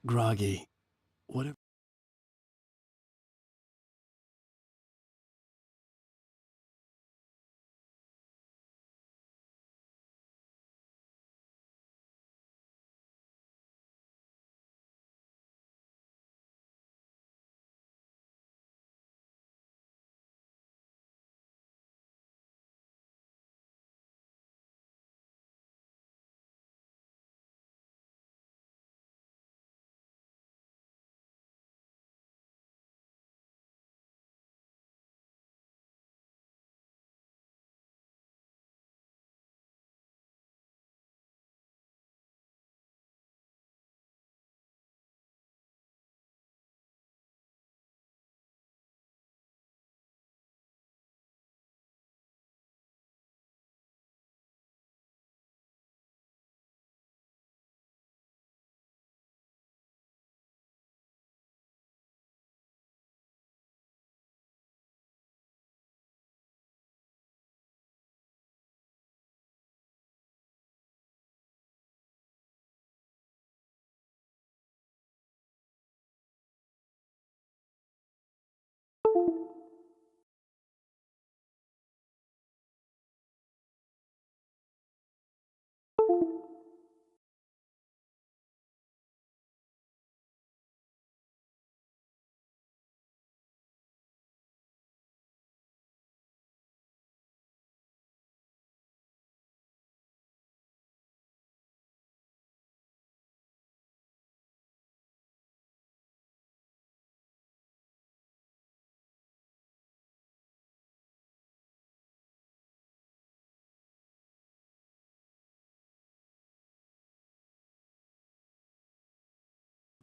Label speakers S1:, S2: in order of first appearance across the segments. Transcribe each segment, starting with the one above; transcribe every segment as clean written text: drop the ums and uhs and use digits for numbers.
S1: groggy. Whatever.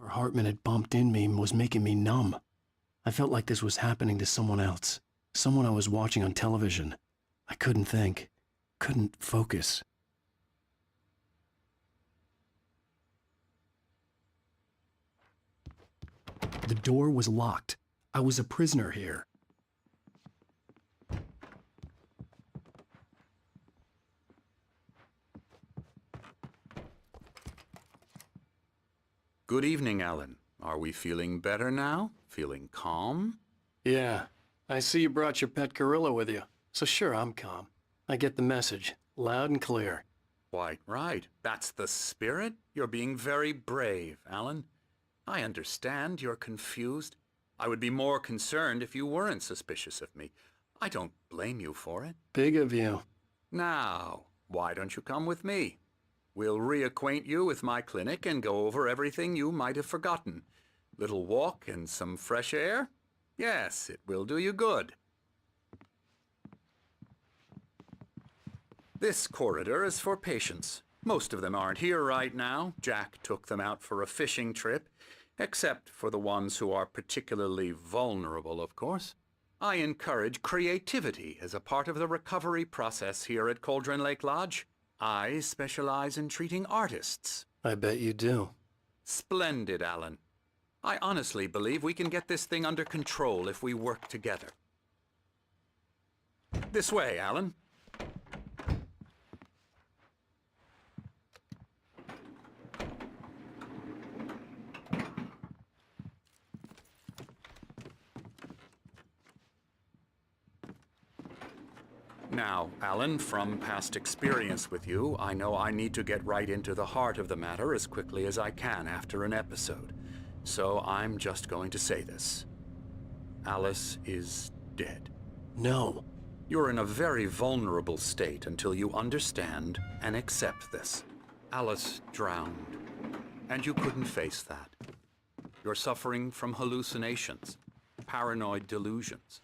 S1: Her Hartman had bumped in me and was making me numb. I felt like this was happening to someone else, someone I was watching on television. I couldn't think, couldn't focus. The door was locked. I was a prisoner here.
S2: Good evening, Alan. Are we feeling better now? Feeling calm?
S1: Yeah, I see you brought your pet gorilla with you. So sure, I'm calm. I get the message, loud and clear.
S2: Quite right. That's the spirit. You're being very brave, Alan. I understand you're confused. I would be more concerned if you weren't suspicious of me. I don't blame you for it.
S1: Big of you.
S2: Now, why don't you come with me? We'll reacquaint you with my clinic and go over everything you might have forgotten. Little walk and some fresh air? Yes, it will do you good. This corridor is for patients. Most of them aren't here right now. Jack took them out for a fishing trip, except for the ones who are particularly vulnerable, of course. I encourage creativity as a part of the recovery process here at Cauldron Lake Lodge. I specialize in treating artists.
S1: I bet you do.
S2: Splendid, Alan. I honestly believe we can get this thing under control if we work together. This way, Alan. Now, Alan, from past experience with you, I know I need to get right into the heart of the matter as quickly as I can after an episode. So I'm just going to say this. Alice is dead.
S1: No.
S2: You're in a very vulnerable state until you understand and accept this. Alice drowned, and you couldn't face that. You're suffering from hallucinations, paranoid delusions,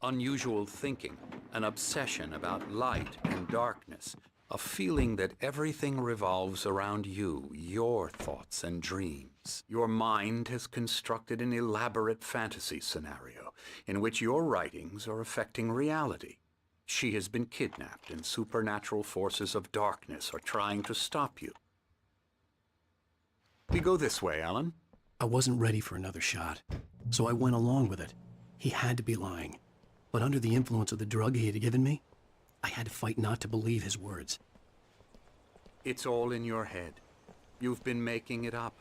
S2: unusual thinking, an obsession about light and darkness, a feeling that everything revolves around you, your thoughts and dreams. Your mind has constructed an elaborate fantasy scenario in which your writings are affecting reality. She has been kidnapped and supernatural forces of darkness are trying to stop you. We go this way, Alan.
S1: I wasn't ready for another shot, so I went along with it. He had to be lying. But under the influence of the drug he had given me, I had to fight not to believe his words.
S2: It's all in your head. You've been making it up.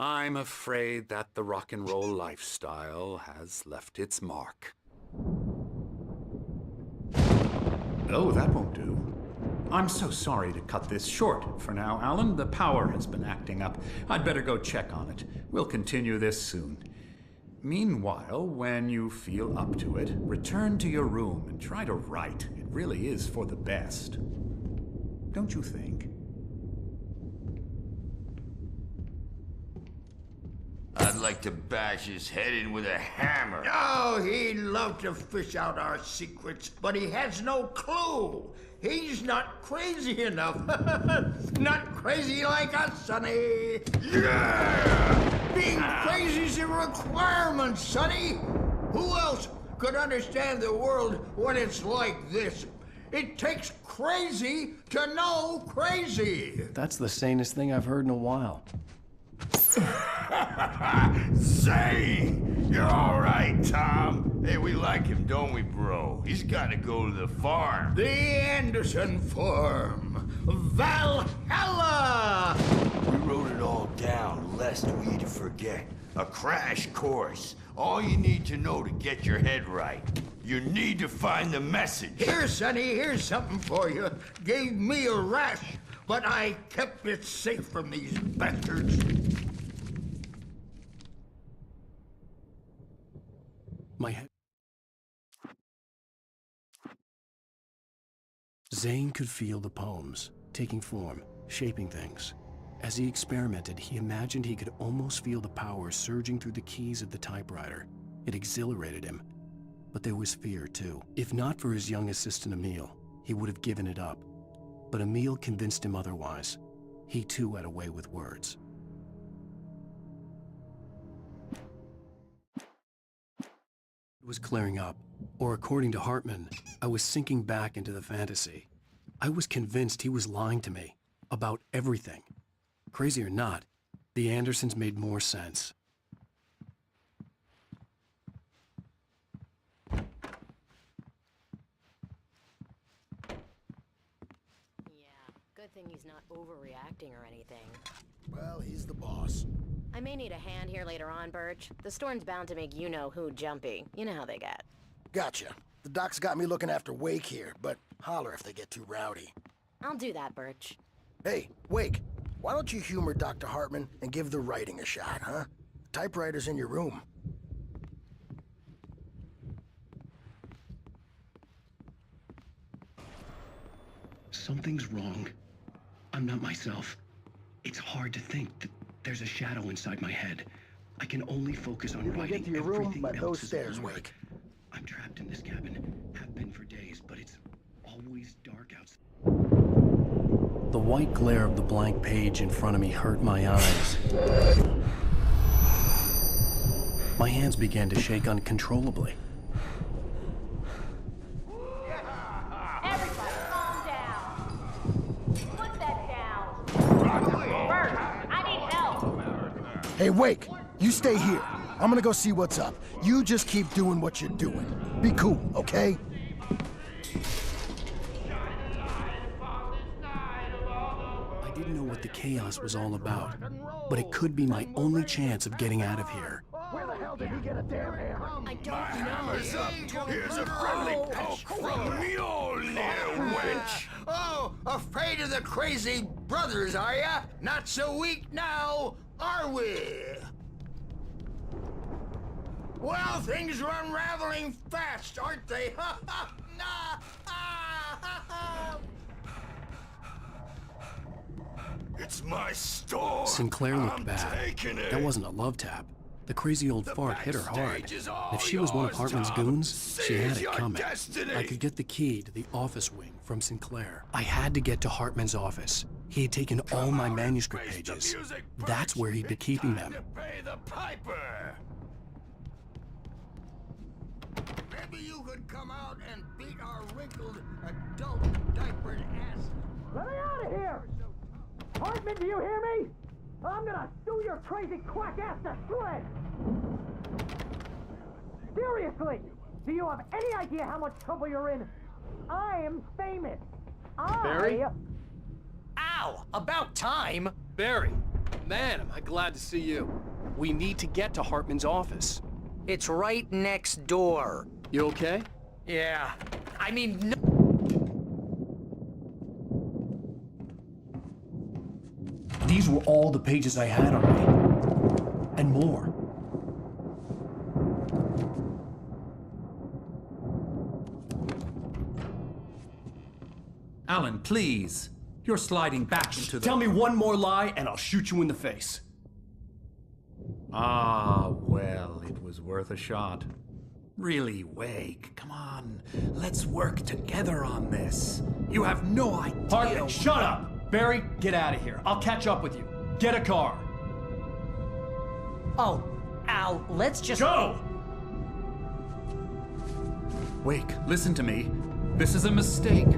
S2: I'm afraid that the rock and roll lifestyle has left its mark.
S3: Oh, that won't do. I'm so sorry to cut this short for now, Alan. The power has been acting up. I'd better go check on it. We'll continue this soon. Meanwhile, when you feel up to it, return to your room and try to write. It really is for the best. Don't you think?
S4: I'd like to bash his head in with a hammer.
S5: Oh, he'd love to fish out our secrets, but he has no clue. He's not crazy enough. Not crazy like us, Sonny. Yeah! Being crazy's a requirement, Sonny. Who else could understand the world when it's like this? It takes crazy to know crazy.
S1: That's the sanest thing I've heard in a while.
S4: Zane! You're all right, Tom. Hey, we like him, don't we, bro? He's got to go to the farm.
S5: The Anderson Farm. Valhalla!
S4: We wrote it all down, lest we forget. A crash course. All you need to know to get your head right. You need to find the message.
S5: Here, Sonny, here's something for you. Gave me a rash, but I kept it safe from these bastards.
S1: My head. Zane could feel the poems, taking form, shaping things. As he experimented, he imagined he could almost feel the power surging through the keys of the typewriter. It exhilarated him. But there was fear, too. If not for his young assistant Emil, he would have given it up. But Emil convinced him otherwise. He, too, had a way with words. It was clearing up, or according to Hartman, I was sinking back into the fantasy. I was convinced he was lying to me about everything. Crazy or not, the Andersons made more sense.
S6: Good thing he's not overreacting or anything.
S7: Well, he's the boss.
S6: I may need a hand here later on, Birch. The storm's bound to make you-know-who jumpy. You know how they get.
S7: Gotcha. The doc's got me looking after Wake here, but holler if they get too rowdy.
S6: I'll do that, Birch.
S7: Hey, Wake, why don't you humor Dr. Hartman and give the writing a shot, huh? The typewriter's in your room.
S1: Something's wrong. I'm not myself. It's hard to think that there's a shadow inside my head. I can only focus on
S7: You can
S1: writing.
S7: get to your room
S1: Everything
S7: by
S1: else
S7: those
S1: is
S7: stairs,
S1: blurred.
S7: Wake.
S1: I'm trapped in this cabin. Have been for days, but it's always dark outside. The white glare of the blank page in front of me hurt my eyes. My hands began to shake uncontrollably.
S8: Everybody, calm down. Put that down. Bert, I need help.
S7: Hey, Wake, you stay here. I'm gonna go see what's up. You just keep doing what you're doing. Be cool, okay?
S1: I didn't know what the chaos was all about, but it could be my only chance of getting out of here.
S7: Where the hell did he get a damn hammer?
S6: I don't know.
S4: Here's a friendly poke from Mjolnir, wench.
S5: Oh, afraid of the crazy brothers, are ya? Not so weak now, are we? Well, things are unraveling fast, aren't they?
S4: It's my store.
S1: Sinclair looked
S4: I'm
S1: bad.
S4: taking it.
S1: That wasn't a love tap. The crazy old fart hit her hard.
S4: backstage is all
S1: If she was one of
S4: yours,
S1: Hartman's
S4: Tom.
S1: goons, she had
S4: Seize
S1: it
S4: your
S1: coming.
S4: destiny.
S1: I could get the key to the office wing from Sinclair. I had to get to Hartman's office. He had taken all my manuscript
S4: Face the
S1: pages.
S4: music,
S1: That's
S4: Birch.
S1: where he'd be
S4: It's
S1: keeping
S4: time
S1: them.
S4: to pay the piper.
S5: Maybe you could come out and beat our wrinkled, adult, diapered ass.
S9: Let me out of here! Hartman, do you hear me? I'm gonna sue your crazy quack ass to shreds! Seriously! Do you have any idea how much trouble you're in? I am famous!
S10: Barry? Ow! About time! Barry,
S1: Man, am I glad to see you. We need to get to Hartman's office.
S10: It's right next door.
S1: You okay?
S10: Yeah. I mean, no.
S1: These were all the pages I had on me. And more.
S3: Alan, please. You're sliding back into the...
S1: Tell me one more lie and I'll shoot you in the face.
S3: Ah, well, it was worth a shot. Really, Wake, come on. Let's work together on this. You have no idea...
S1: Hartman, shut up! Barry, get out of here. I'll catch up with you. Get a car.
S9: Oh, Al, let's just...
S1: Go!
S3: Wake, listen to me. This is a mistake.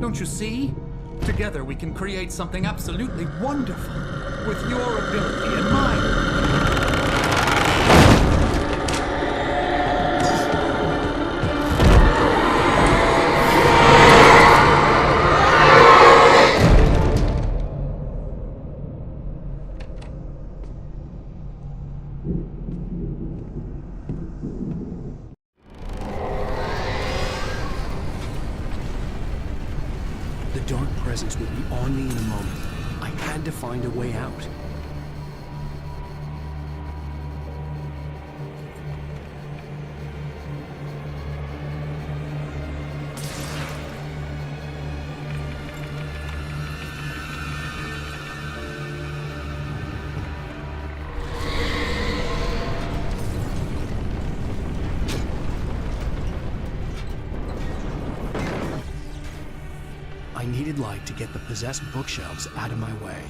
S3: Don't you see? Together we can create something absolutely wonderful. With your ability and mine.
S1: The dark presence would be on me in a moment. I had to find a way out. I needed light to get the possessed bookshelves out of my way.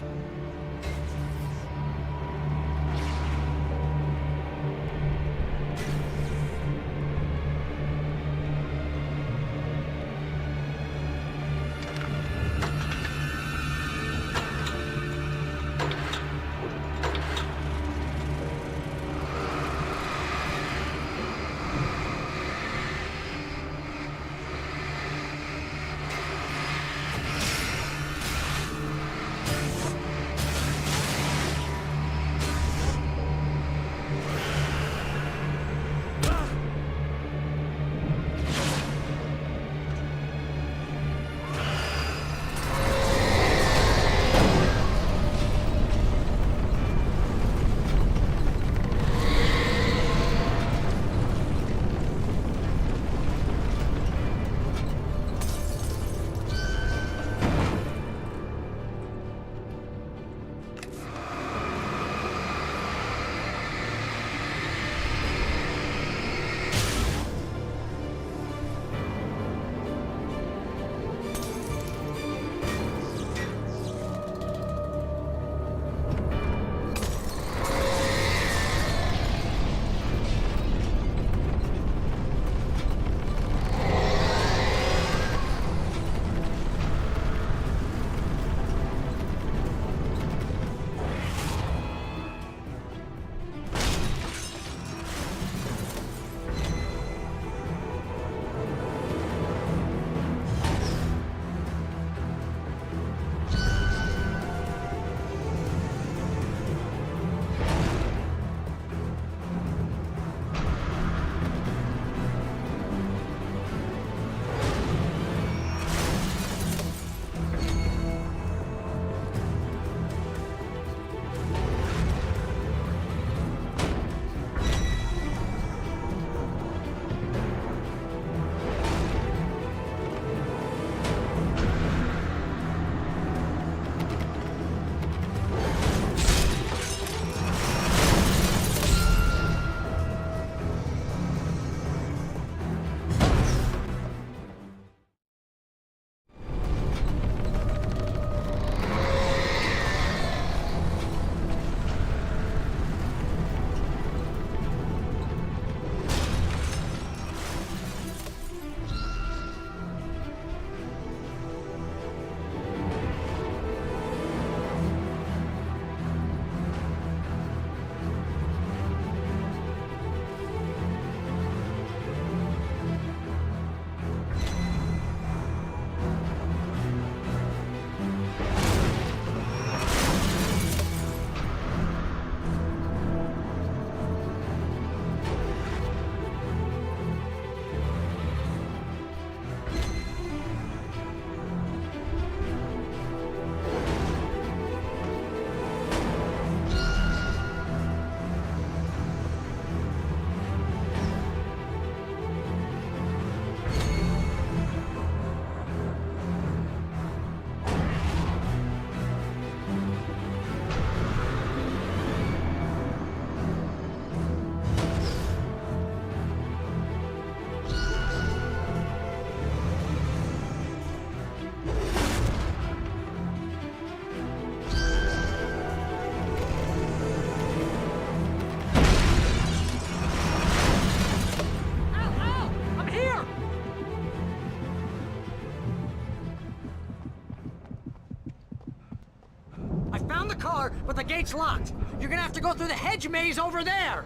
S9: car, but the gate's locked. You're gonna have to go through the hedge maze over there.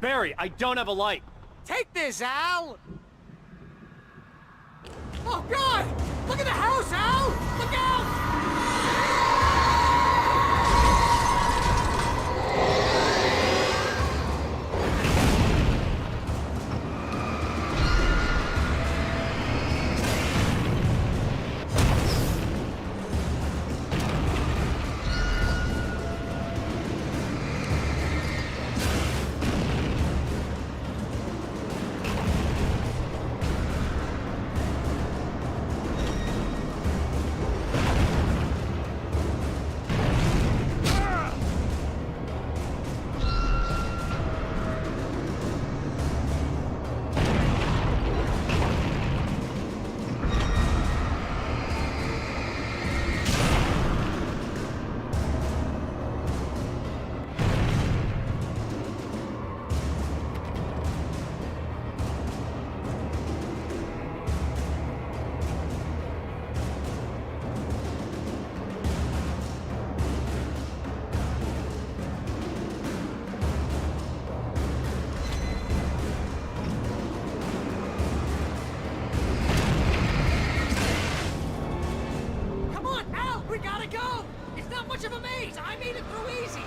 S11: Barry, I don't have a light.
S9: Take this, Al! Oh, God! Look at the house, Al! Look out! Come on, Al! We gotta go! It's not much of a maze! I made it through easy!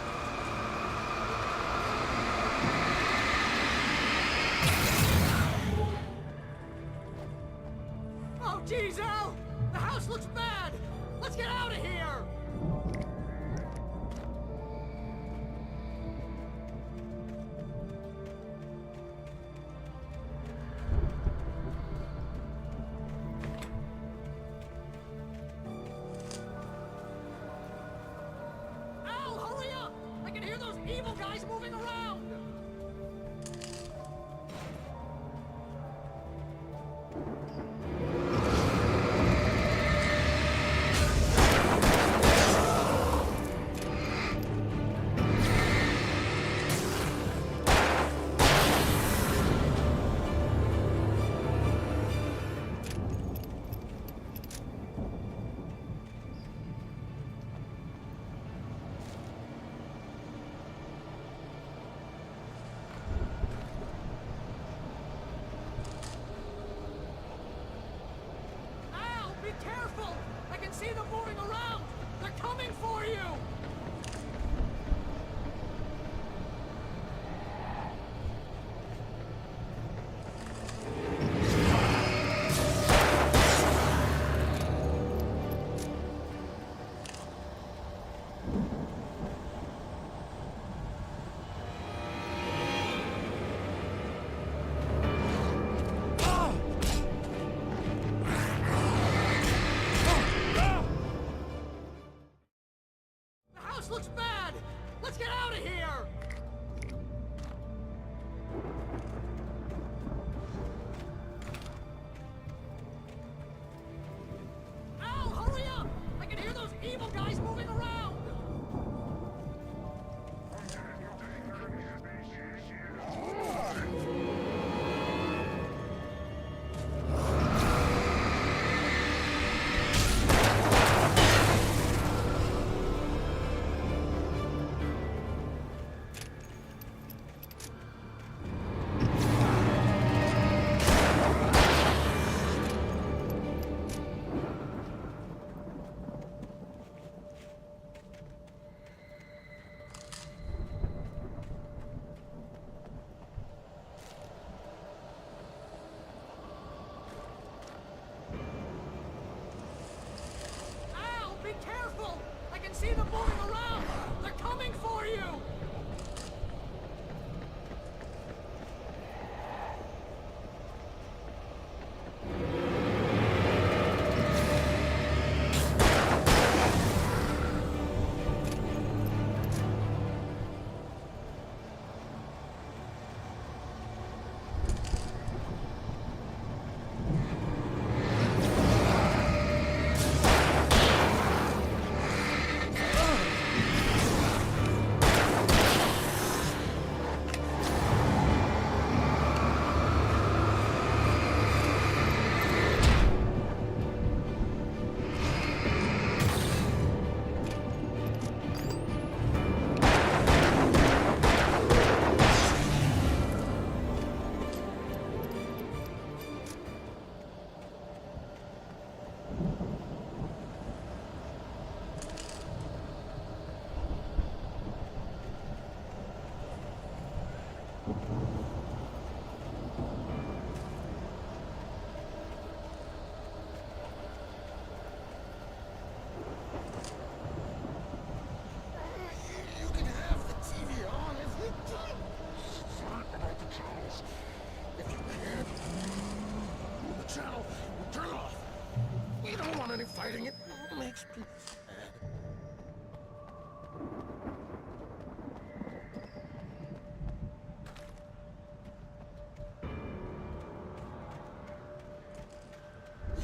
S9: Oh, geez, Al! The house looks bad! Let's get out of here! Al, hurry up! I can hear those evil guys moving around! Al, be careful! I can see them moving around! They're coming for you! The house looks bad! Let's get out of here! Al, hurry up! I can hear those evil guys moving around! Al, be careful! I can see them moving around! They're coming for you!
S7: fighting it makes me sad.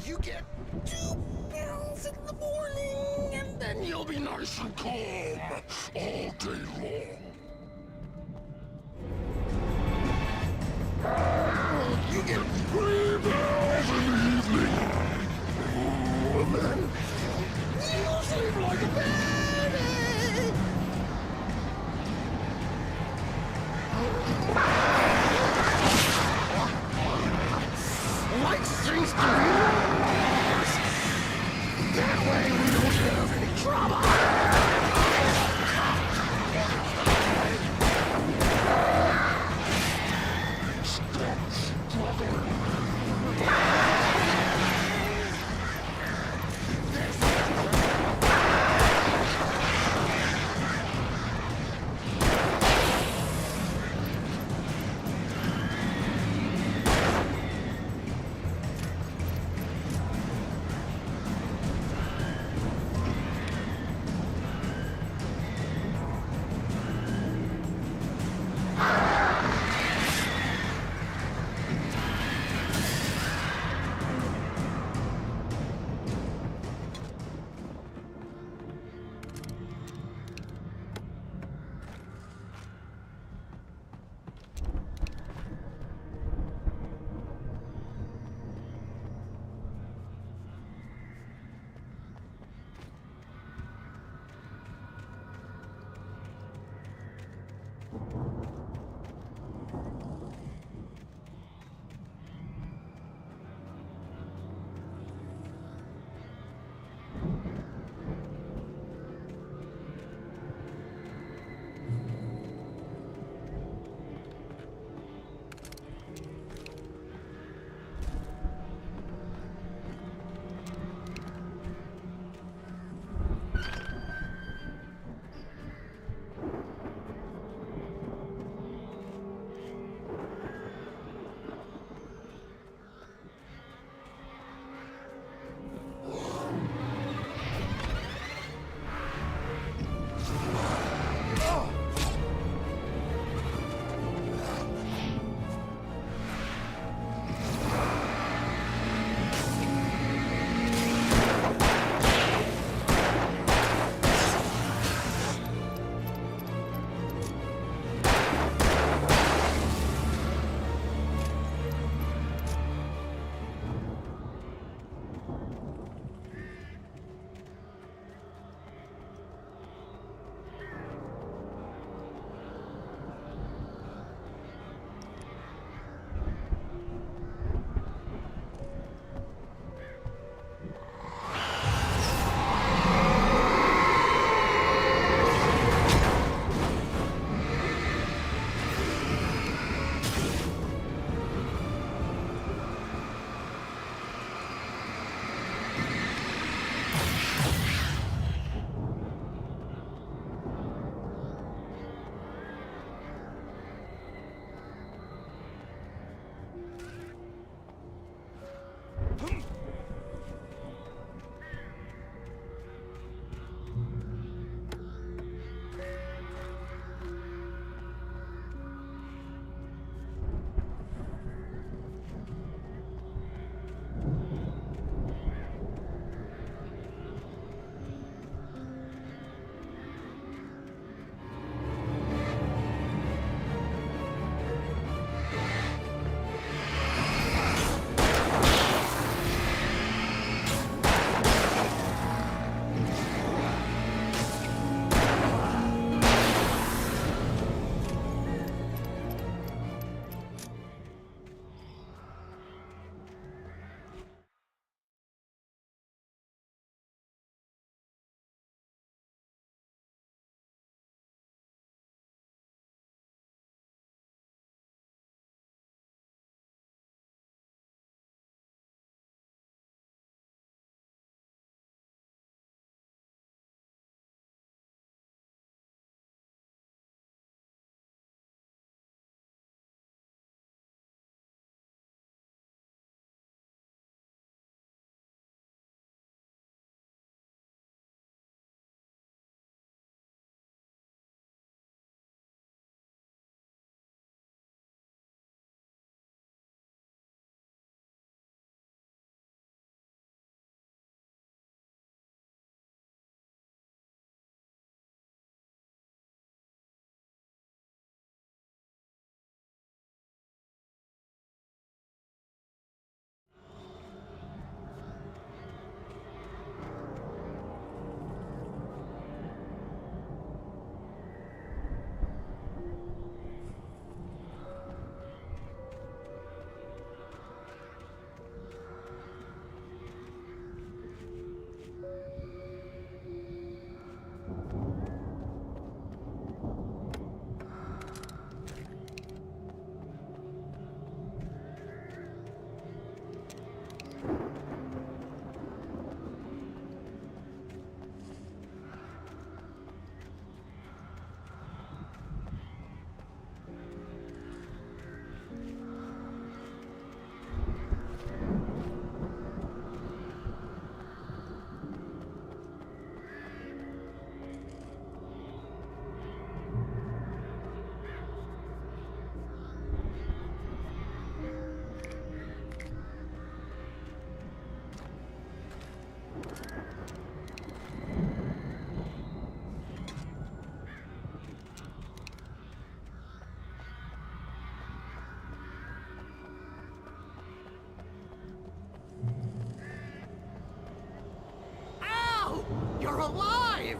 S7: You get 2 pills in the morning, and then you'll be nice and calm all day long. You get 3 pills in the evening, and then you sleep like a baby. Like things to be that way we don't have any trouble.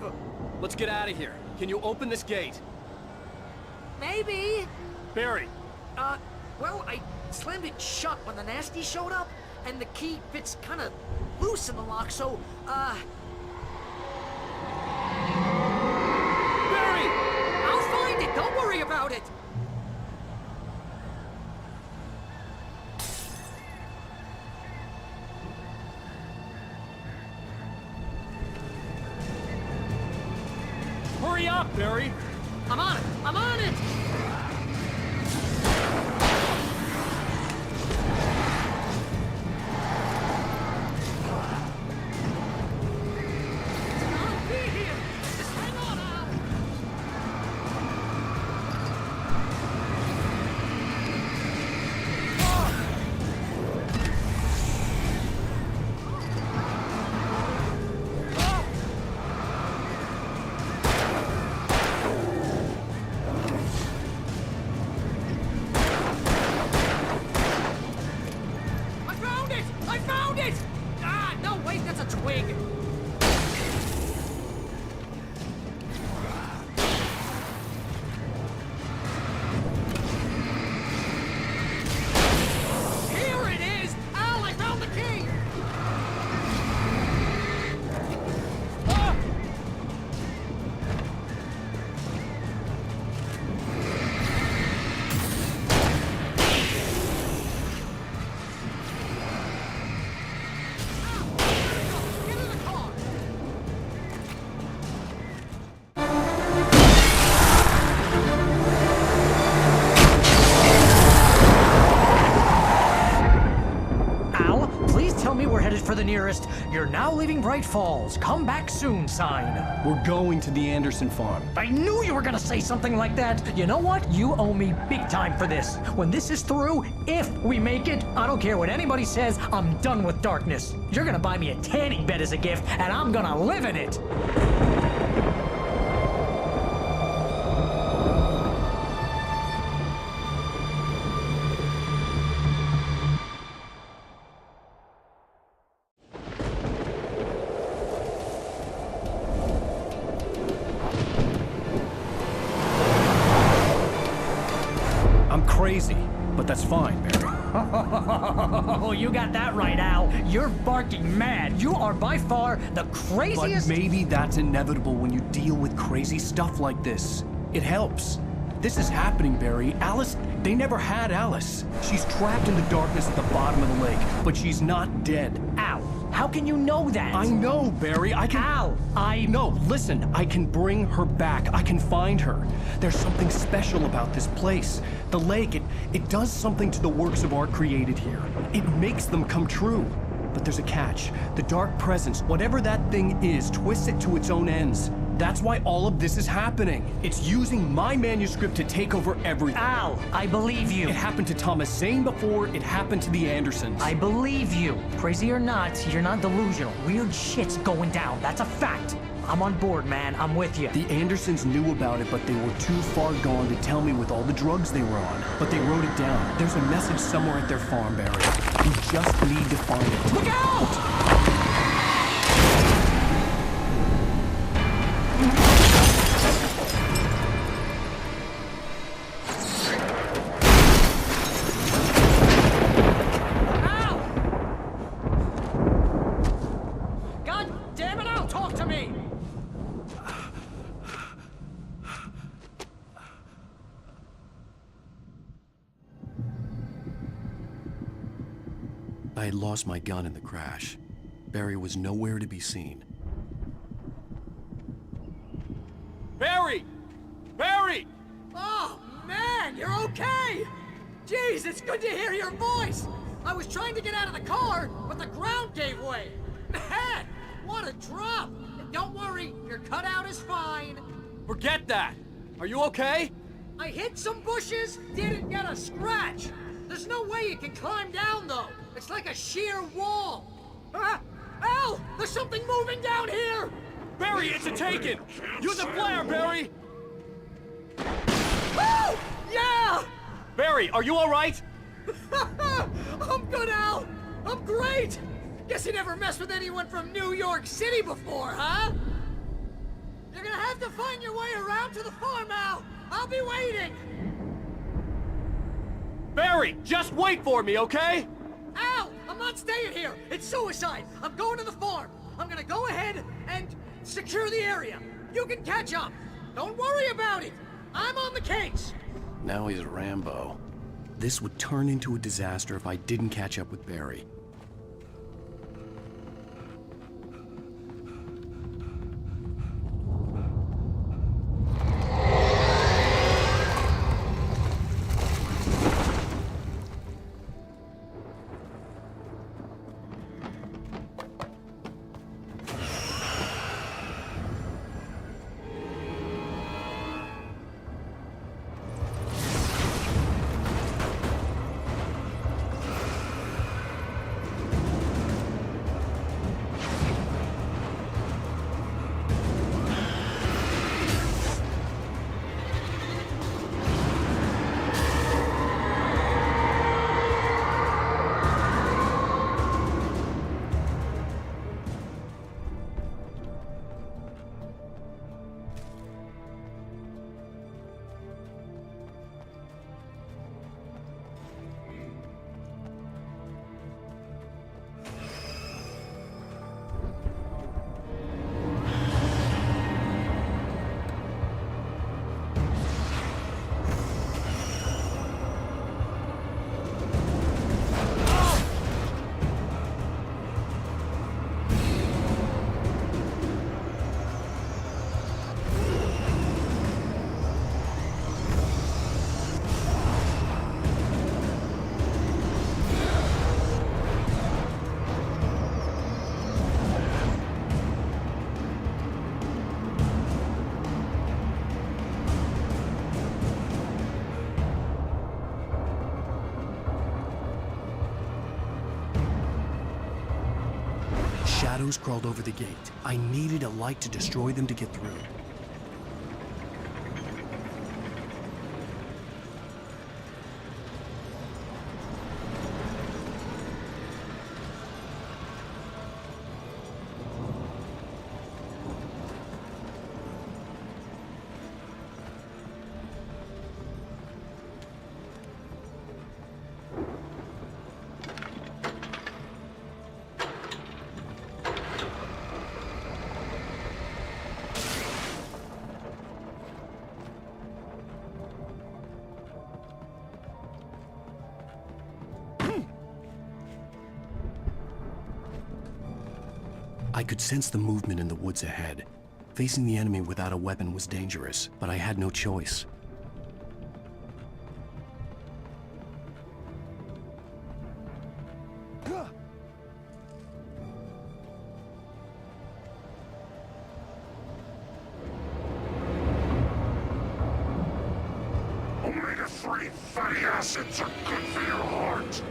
S10: alive!
S11: Let's get out of here. Can you open this gate?
S9: Maybe.
S11: Barry,
S9: Well, I slammed it shut when the nasty showed up, and the key fits kind of loose in the lock, so,
S11: Barry!
S9: I'll find it. Don't worry about it.
S11: Hurry up, Barry!
S9: I'm on it. I'm on it. I'll be here. Just hang on, Al. I found it! I found it! Ah, no, wait, that's a twig. Here it is! Al, I found the key! Ah! Get in the car! Al, please tell me we're headed for the nearest "You're now leaving Bright Falls. Come back soon" sign.
S1: We're going to the Anderson farm.
S9: I knew you were gonna say something like that. You know what? You owe me big time for this. When this is through, if we make it, I don't care what anybody says, I'm done with darkness. You're gonna buy me a tanning bed as a gift, and I'm gonna live in it.
S1: I'm crazy, but that's fine, Barry.
S9: Oh, you got that right, Al. You're barking mad. You are by far the
S1: But
S9: craziest.
S1: maybe that's inevitable when you deal with crazy stuff like this. It helps. This is happening, Barry. Alice, they never had Alice. She's trapped in the darkness at the bottom of the lake, but she's not dead.
S9: Al, how can you know that?
S1: I know, Barry. I can...
S9: Al,
S1: No, listen. I can bring her back. I can find her. There's something special about this place. The lake, it does something to the works of art created here. It makes them come true. But there's a catch. The dark presence, whatever that thing is, twists it to its own ends. That's why all of this is happening. It's using my manuscript to take over everything.
S9: Al, I believe you.
S1: It happened to Thomas Zane before it happened to the Andersons.
S9: I believe you. Crazy or not, you're not delusional. Weird shit's going down. That's a fact. I'm on board, man. I'm with you.
S1: The Andersons knew about it, but they were too far gone to tell me with all the drugs they were on. But they wrote it down. There's a message somewhere at their farm, Barry. We just need to find it.
S9: Look out! God damn it, Al, talk to me!
S1: I had lost my gun in the crash. Barry was nowhere to be seen.
S11: Barry! Barry!
S9: Oh, man, you're okay! Jeez, it's good to hear your voice! I was trying to get out of the car, but the ground gave way. Man, what a drop! Don't worry, your cutout is fine.
S11: Forget that! Are you okay?
S9: I hit some bushes, didn't get a scratch. There's no way you can climb down, though. It's like a sheer wall. Ah! Al, there's something moving down here!
S11: Barry, it's a taken! Use a flare, Barry!
S9: Woo! Yeah!
S11: Barry, are you alright?
S9: I'm good, Al. I'm great. Guess you never messed with anyone from New York City before, huh? You're gonna have to find your way around to the farm, Al! I'll be waiting!
S11: Barry, just wait for me, okay?
S9: Al! I'm not staying here! It's suicide! I'm going to the farm! I'm gonna go ahead and secure the area! You can catch up! Don't worry about it! I'm on the case!
S1: Now he's Rambo. This would turn into a disaster if I didn't catch up with Barry. Shadows crawled over the gate. I needed a light to destroy them to get through. I could sense the movement in the woods ahead. Facing the enemy without a weapon was dangerous, but I had no choice.
S7: Omega-3 fatty acids are good for your heart.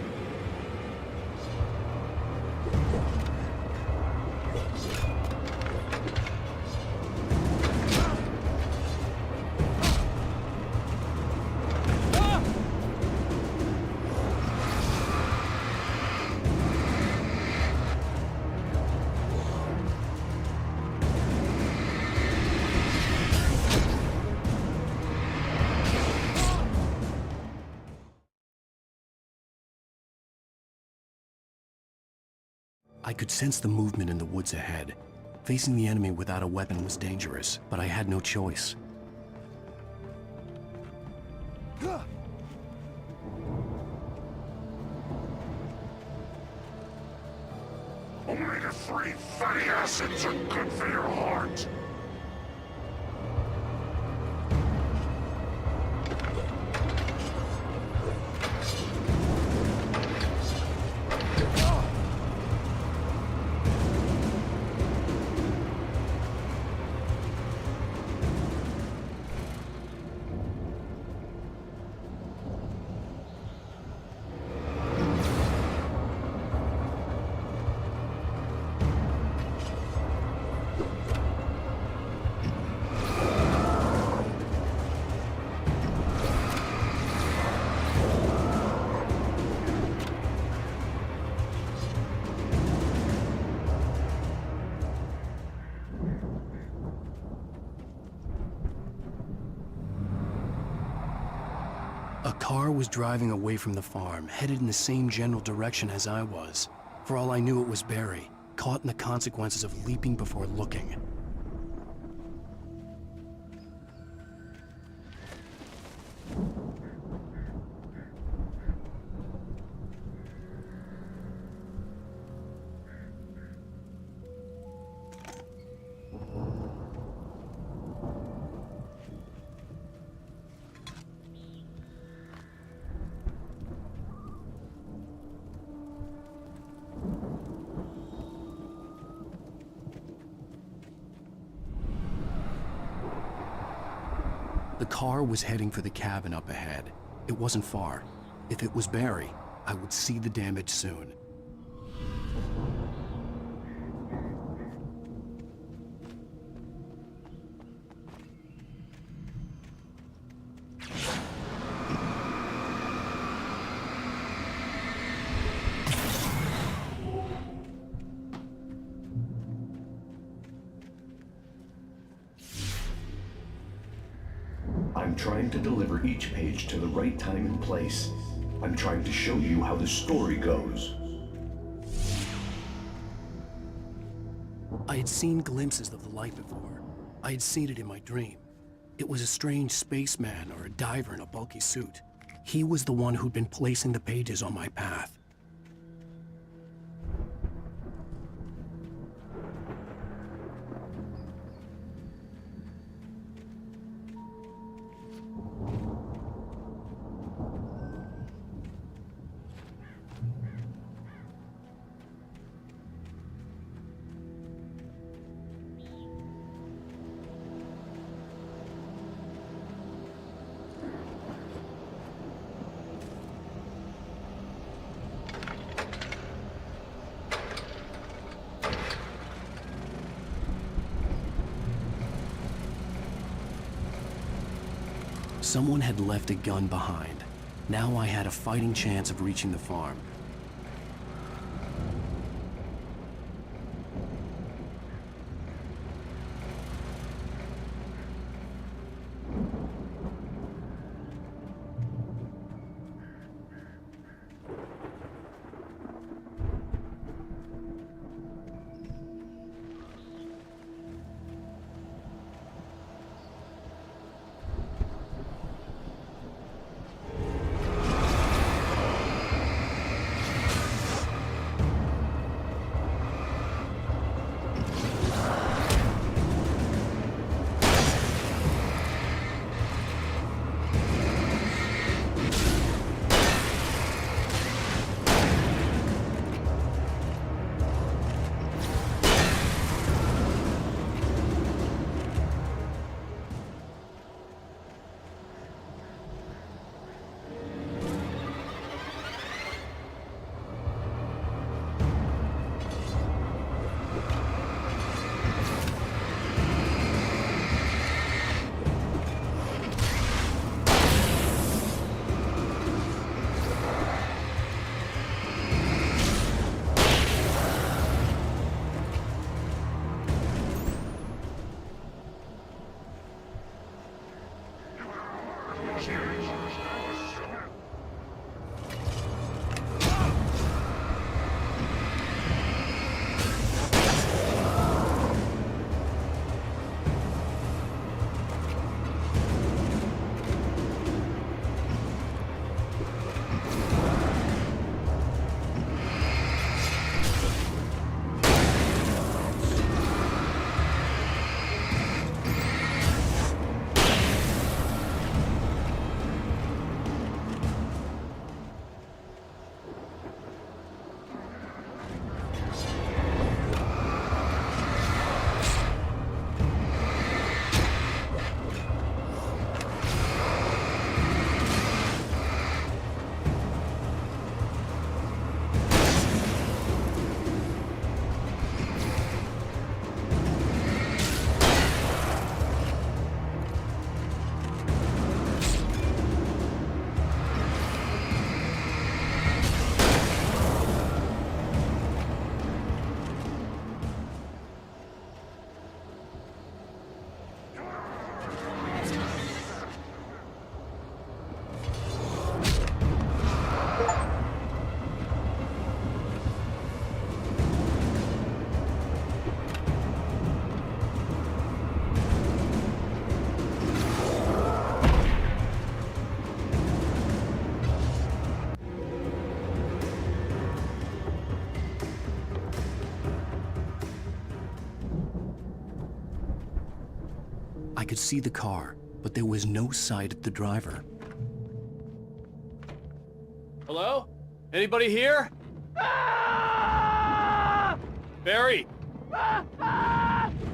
S1: I could sense the movement in the woods ahead. Facing the enemy without a weapon was dangerous, but I had no choice.
S7: Omega-3 fatty acids are good for your heart.
S1: car was driving away from the farm, headed in the same general direction as I was. For all I knew, it was Barry, caught in the consequences of leaping before looking. The car was heading for the cabin up ahead. It wasn't far. If it was Barry, I would see the damage soon.
S12: I'm trying to deliver each page to the right time and place. I'm trying to show you how the story goes.
S1: I had seen glimpses of the light before. I had seen it in my dream. It was a strange spaceman or a diver in a bulky suit. He was the one who'd been placing the pages on my path. Someone had left a gun behind. Now I had a fighting chance of reaching the farm. I could see the car, but there was no sight of the driver.
S11: Hello? Anybody here? Ah! Barry!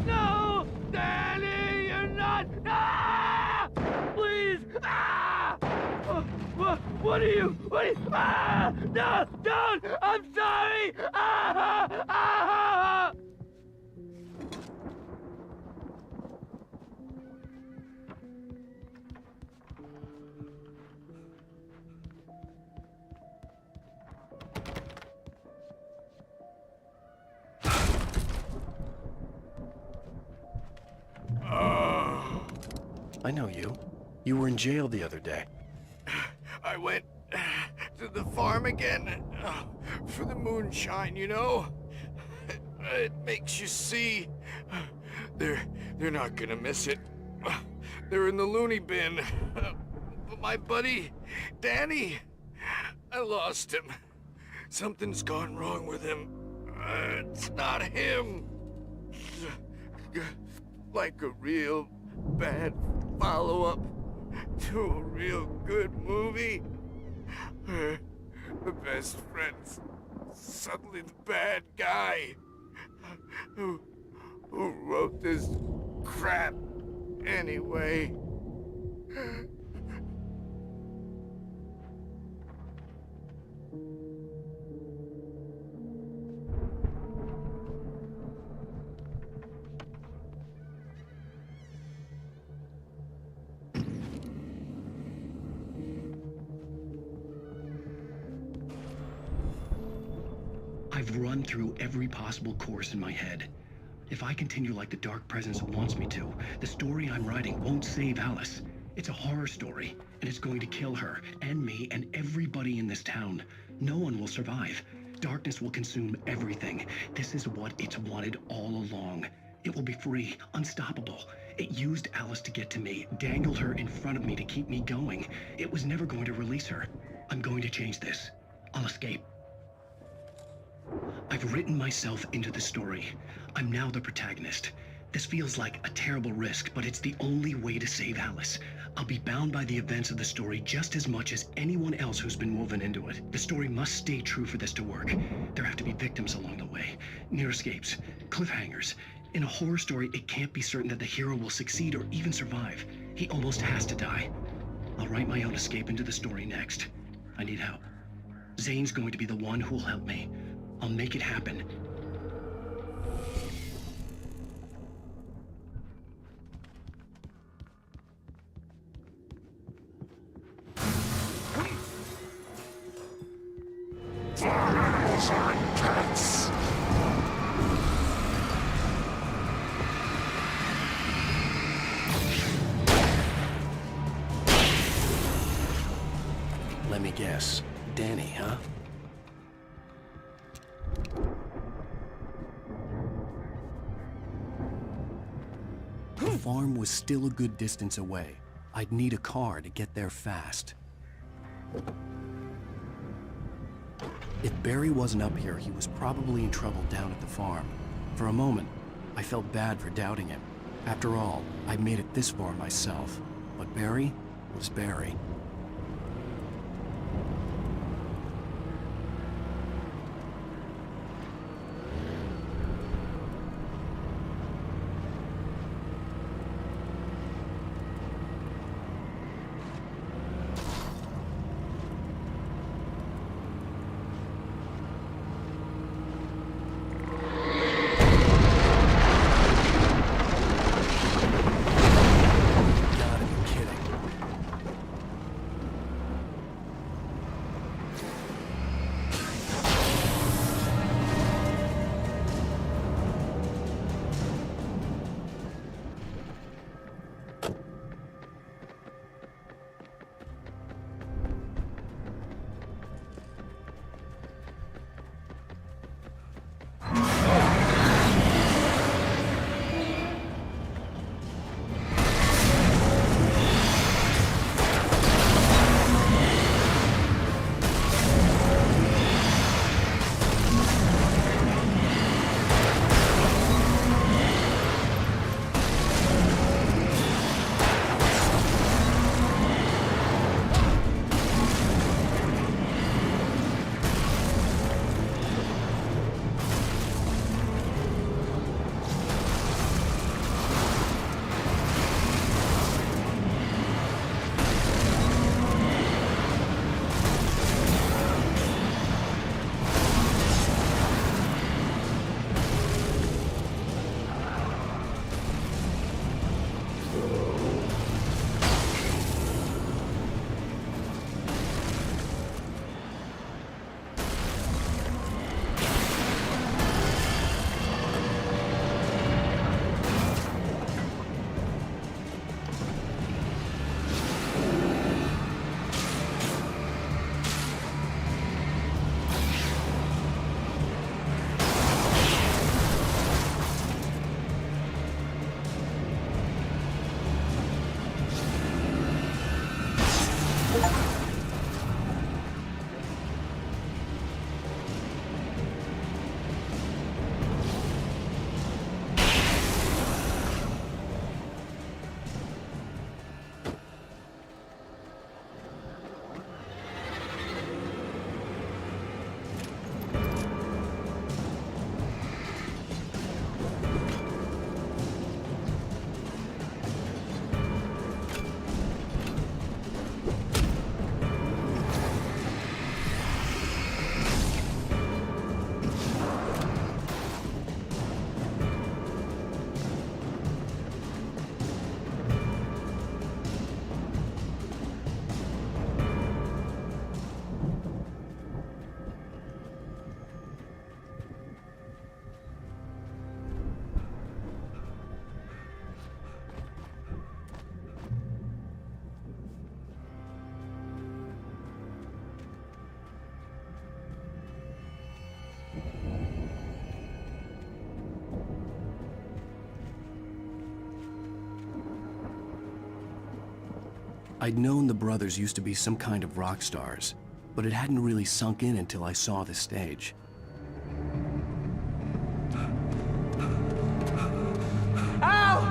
S7: No! Danny, you're not! Ah! Please! Ah! What are you? Ah! No! Don't! I'm sorry! Ah! Ah!
S1: I know you. You were in jail the other day.
S4: I went to the farm again for the moonshine, you know? It makes you see. They're not gonna miss it. They're in the loony bin. But my buddy, Danny, I lost him. Something's gone wrong with him. It's not him. Like a real bad follow-up to a real good movie. The best friend's suddenly the bad guy. Who wrote this crap anyway?
S1: I've run through every possible course in my head. If I continue like the Dark Presence wants me to, the story I'm writing won't save Alice. It's a horror story, and it's going to kill her, and me, and everybody in this town. No one will survive. Darkness will consume everything. This is what it's wanted all along. It will be free, unstoppable. It used Alice to get to me, dangled her in front of me to keep me going. It was never going to release her. I'm going to change this. I'll escape. I've written myself into the story. I'm now the protagonist. This feels like a terrible risk, but it's the only way to save Alice. I'll be bound by the events of the story just as much as anyone else who's been woven into it. The story must stay true for this to work. There have to be victims along the way, near escapes, cliffhangers. In a horror story, it can't be certain that the hero will succeed or even survive. He almost has to die. I'll write my own escape into the story next. I need help. Zane's going to be the one who'll help me. I'll make it happen.
S7: Animals are pets.
S1: Let me guess. Danny, huh? The farm was still a good distance away. I'd need a car to get there fast. If Barry wasn't up here, he was probably in trouble down at the farm. For a moment, I felt bad for doubting him. After all, I'd made it this far myself. But Barry was Barry. I'd known the brothers used to be some kind of rock stars, but it hadn't really sunk in until I saw the stage.
S9: Al!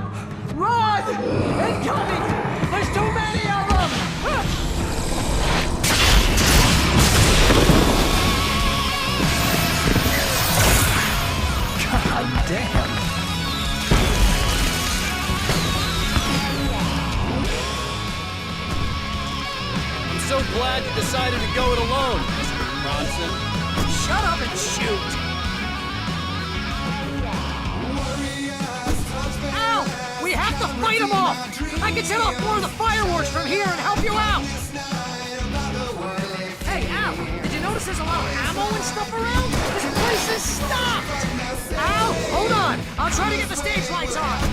S9: Run! Incoming! There's too many of them!
S1: God damn!
S11: I'm so glad you decided to go it alone, Mr. Bronson.
S9: Shut up and shoot! Al! We have to fight them off! I can set off more of the fireworks from here and help you out! Hey, Al! Did you notice there's a lot of ammo and stuff around? This place is stopped! Al! Hold on! I'll try to get the stage lights on!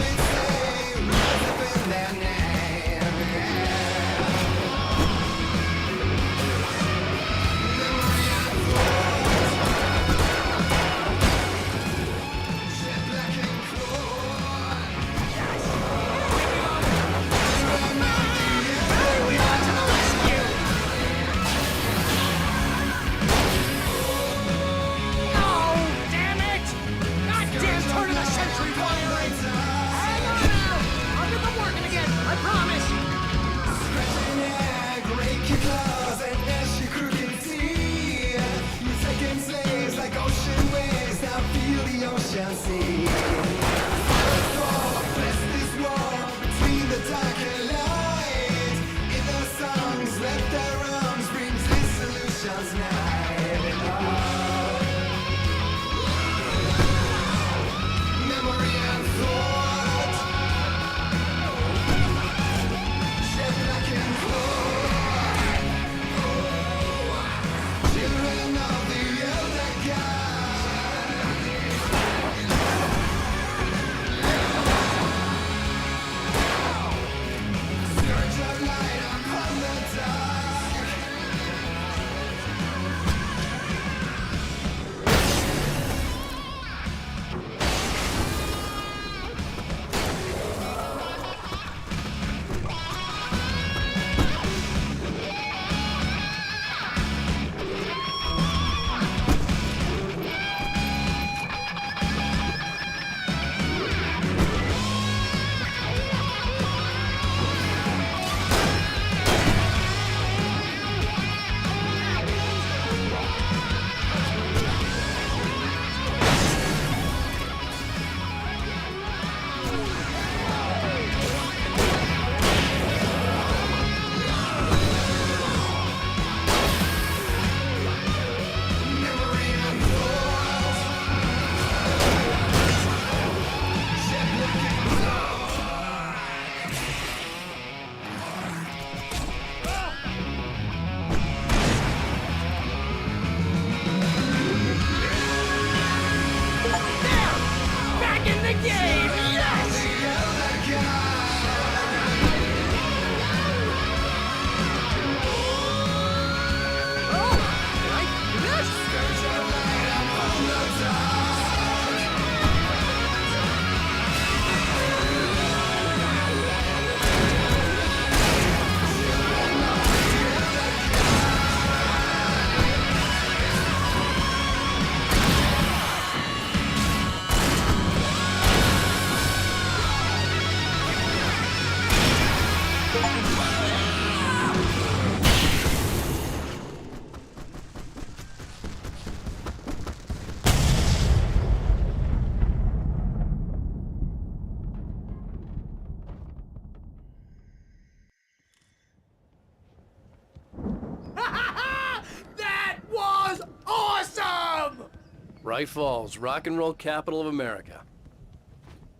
S11: Bright Falls, rock and roll capital of America.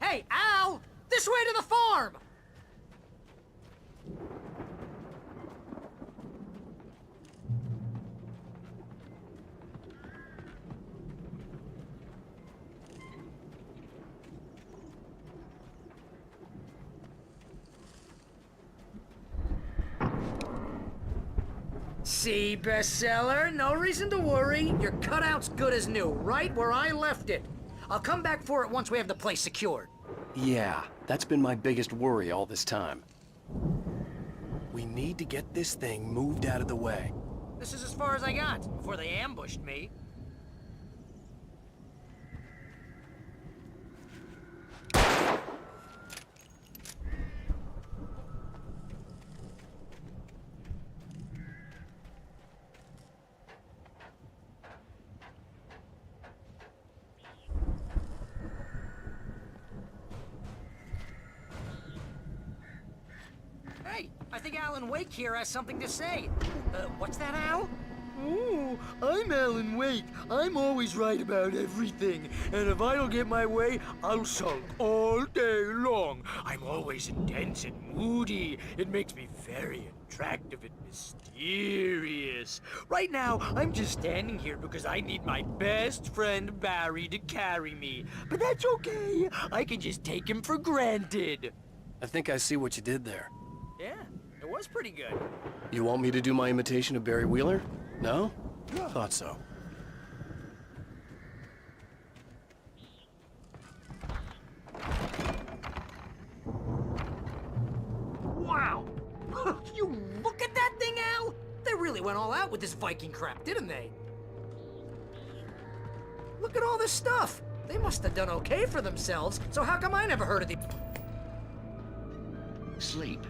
S9: Hey, Al! This way to the farm! See, bestseller? No reason to worry. Your cutout's good as new, right where I left it. I'll come back for it once we have the place secured.
S1: Yeah, that's been my biggest worry all this time. We need to get this thing moved out of the way.
S9: This is as far as I got before they ambushed me. Hey, I think Alan Wake here has something to say. What's that, Al?
S13: Oh, I'm Alan Wake. I'm always right about everything. And if I don't get my way, I'll sulk all day long. I'm always intense and moody. It makes me very attractive and mysterious. Right now, I'm just standing here because I need my best friend Barry to carry me. But that's okay. I can just take him for granted.
S1: I think I see what you did there.
S9: Yeah, it was pretty good.
S1: You want me to do my imitation of Barry Wheeler? No? Thought so.
S9: Wow! You look at that thing, Al! They really went all out with this Viking crap, didn't they? Look at all this stuff! They must have done okay for themselves, so how come I never heard of the...
S14: Sleep.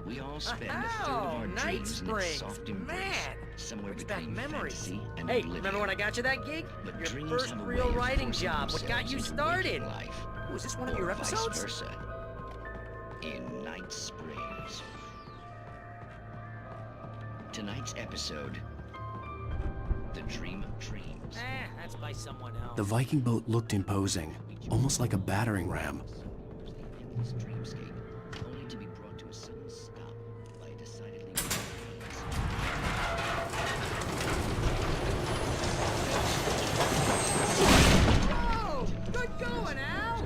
S14: We all spend a third of our
S9: Night
S14: dreams in its
S9: Springs.
S14: soft embrace,
S9: Man!
S14: somewhere
S9: Brings back
S14: between
S9: memories.
S14: fantasy and
S9: Hey,
S14: oblivion.
S9: remember when I got you that gig?
S14: But
S9: Your
S14: dreams
S9: first
S14: have a
S9: real
S14: way of
S9: writing
S14: forcing
S9: job. What got
S14: themselves
S9: you
S14: into
S9: started?
S14: waking life,
S9: Was this one of your
S14: or
S9: episodes?
S14: Vice versa. In Night Springs. Tonight's episode, The Dream of Dreams.
S9: That's by someone else.
S1: The Viking boat looked imposing, almost like a battering ram.
S14: This dreamscape, only to be brought to a sudden stop by a decidedly
S9: Whoa! Good going, Al!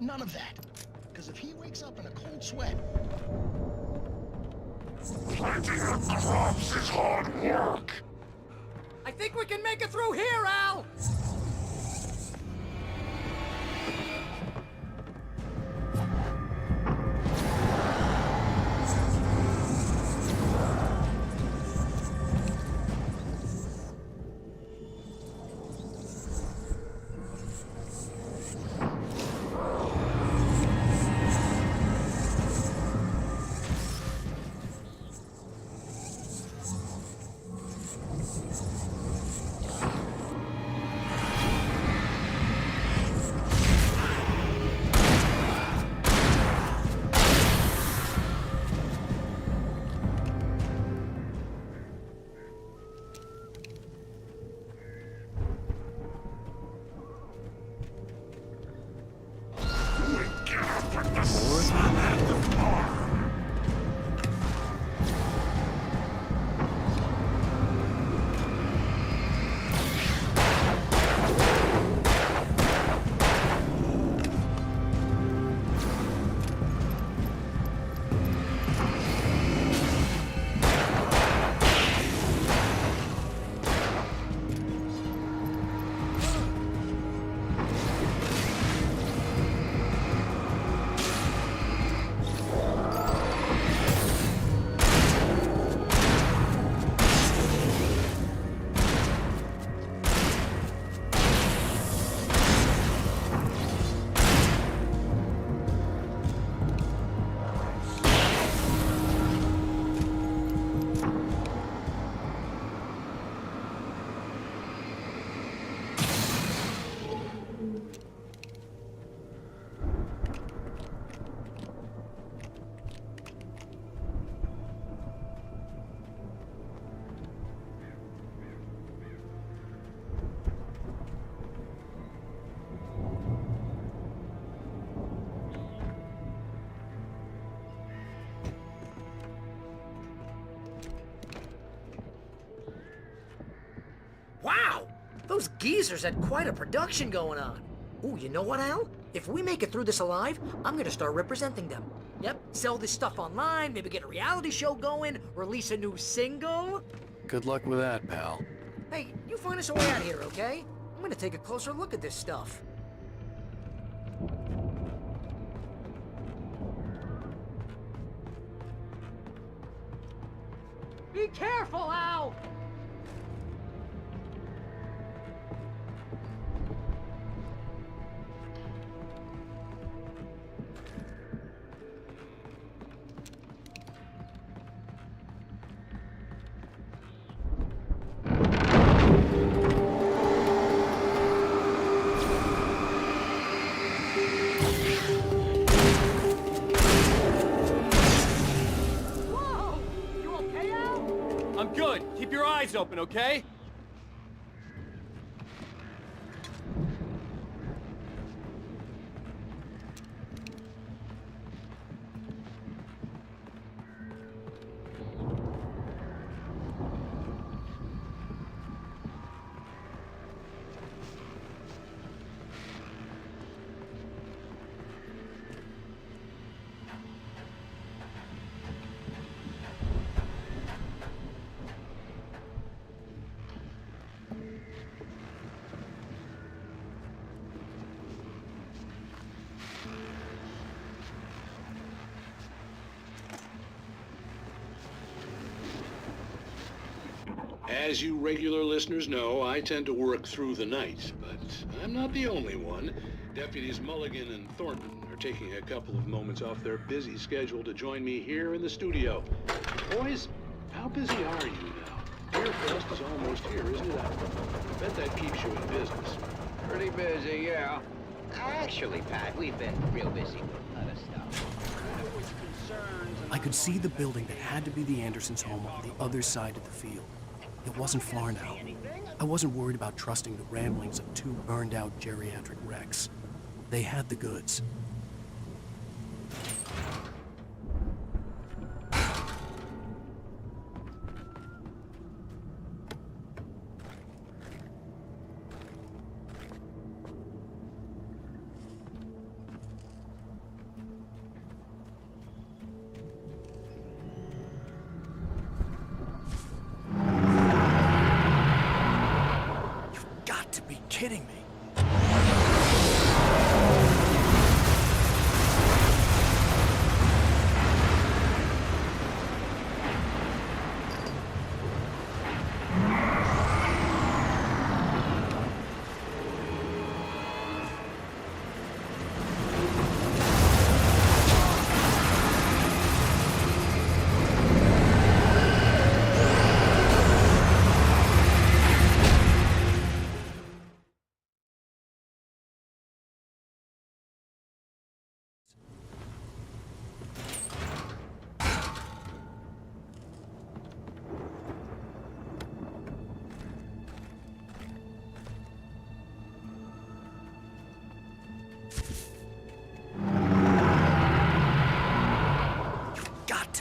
S7: None of that. Because if he wakes up in a cold sweat...
S15: Plenty of crops is hard work.
S9: I think we can make it through here, Al! Wow! Those geezers had quite a production going on. Ooh, you know what, Al? If we make it through this alive, I'm gonna start representing them. Yep, sell this stuff online, maybe get a reality show going, release a new single.
S1: Good luck with that, pal.
S9: Hey, you find us a way out of here, okay? I'm gonna take a closer look at this stuff.
S16: Be careful, Al! Whoa! You okay, Al?
S11: I'm good. Keep your eyes open, okay?
S17: As you regular listeners know, I tend to work through the night, but I'm not the only one. Deputies Mulligan and Thornton are taking a couple of moments off their busy schedule to join me here in the studio. Boys, how busy are you now? Beerfest is almost here, isn't it? I bet that keeps you in business.
S18: Pretty busy, yeah. Actually, Pat, we've been real busy with other stuff.
S1: I could see the building that had to be the Andersons' home on the other side of the field. It wasn't far now. I wasn't worried about trusting the ramblings of two burned-out geriatric wrecks. They had the goods. Kidding me.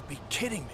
S1: Be kidding me.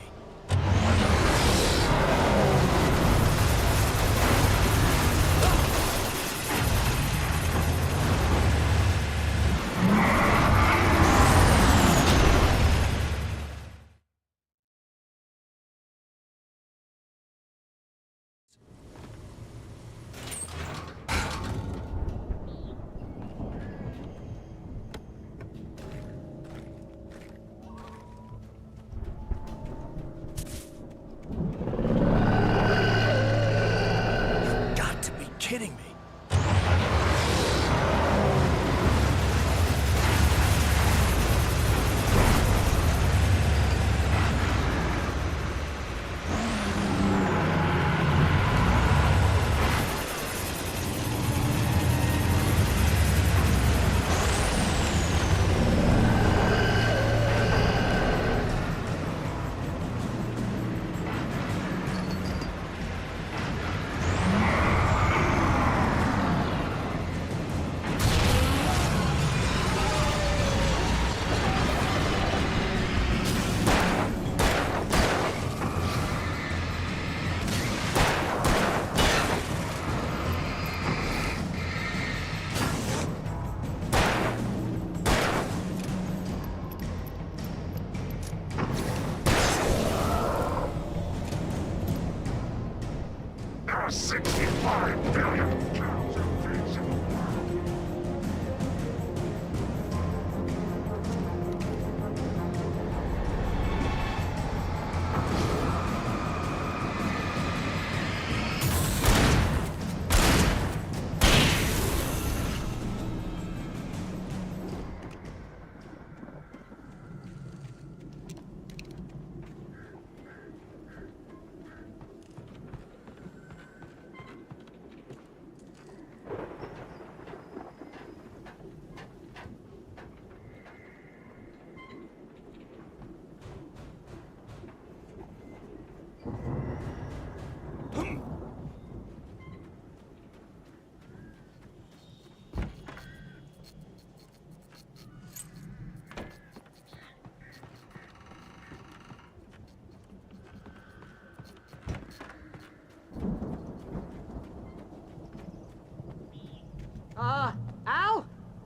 S1: Kidding me.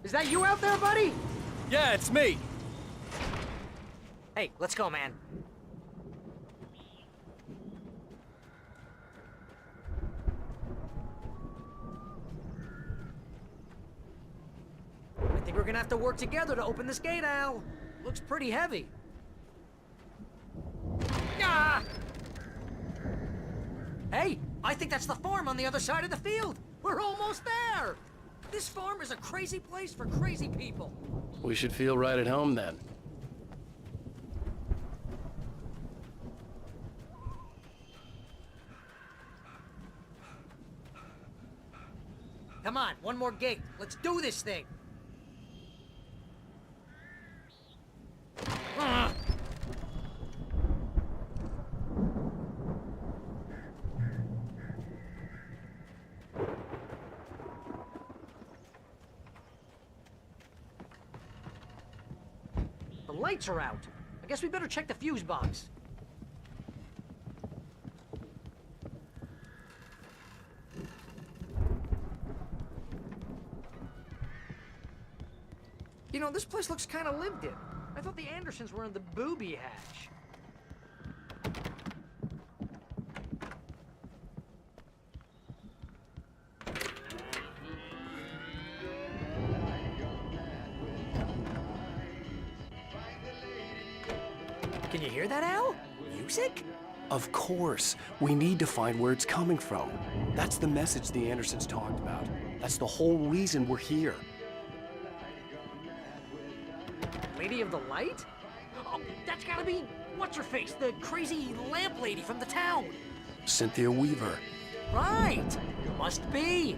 S9: Is that you out there, buddy?
S11: Yeah, it's me.
S9: Hey, let's go, man. I think we're gonna have to work together to open this gate, Al. Looks pretty heavy. Ah! Hey, I think that's the farm on the other side of the field. We're almost there. This farm is a crazy place for crazy people.
S1: We should feel right at home then.
S9: Come on, one more gate. Let's do this thing. Ah! The lights are out. I guess we better check the fuse box. You know, this place looks kind of lived in. I thought the Andersons were in the booby hatch. Can you hear that, Al? Music?
S1: Of course. We need to find where it's coming from. That's the message the Andersons talked about. That's the whole reason we're here.
S9: Lady of the Light? Oh, that's gotta be what's-her-face, the crazy lamp lady from the town.
S1: Cynthia Weaver.
S9: Right! Must be.